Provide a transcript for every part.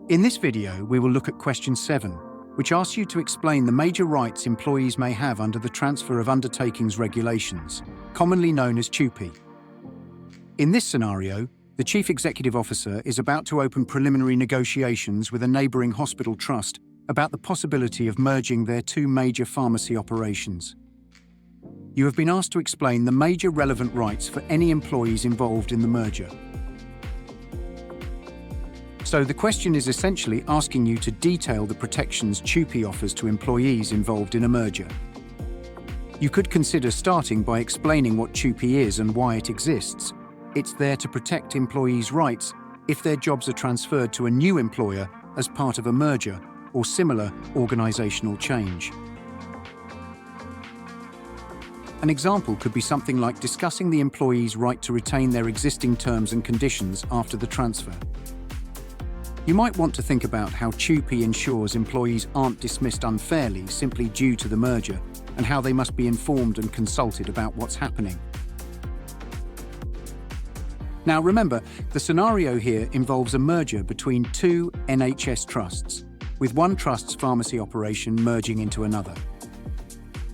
In this video, we will look at question 7, which asks you to explain the major rights employees may have under the Transfer of Undertakings Regulations, commonly known as CIPD. In this scenario, the Chief Executive Officer is about to open preliminary negotiations with a neighbouring hospital trust about the possibility of merging their two major pharmacy operations. You have been asked to explain the major relevant rights for any employees involved in the merger. So the question is essentially asking you to detail the protections CIPD offers to employees involved in a merger. You could consider starting by explaining what CIPD is and why it exists. It's there to protect employees' rights if their jobs are transferred to a new employer as part of a merger or similar organisational change. An example could be something like discussing the employee's right to retain their existing terms and conditions after the transfer. You might want to think about how CIPD ensures employees aren't dismissed unfairly simply due to the merger, and how they must be informed and consulted about what's happening. Now remember, the scenario here involves a merger between two NHS trusts, with one trust's pharmacy operation merging into another.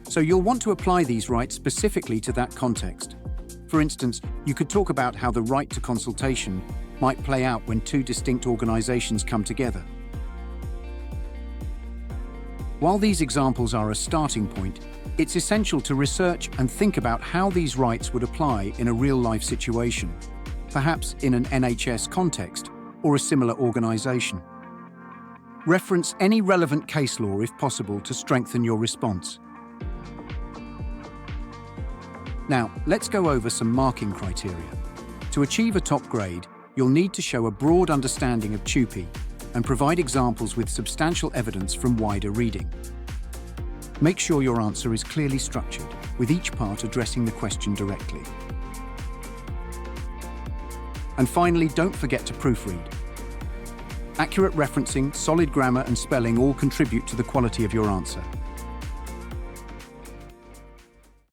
So you'll want to apply these rights specifically to that context. For instance, you could talk about how the right to consultation might play out when two distinct organisations come together. While these examples are a starting point, it's essential to research and think about how these rights would apply in a real-life situation, perhaps in an NHS context or a similar organisation. Reference any relevant case law if possible to strengthen your response. Now, let's go over some marking criteria. To achieve a top grade, you'll need to show a broad understanding of CIPD and provide examples with substantial evidence from wider reading. Make sure your answer is clearly structured, with each part addressing the question directly. And finally, don't forget to proofread. Accurate referencing, solid grammar and spelling all contribute to the quality of your answer.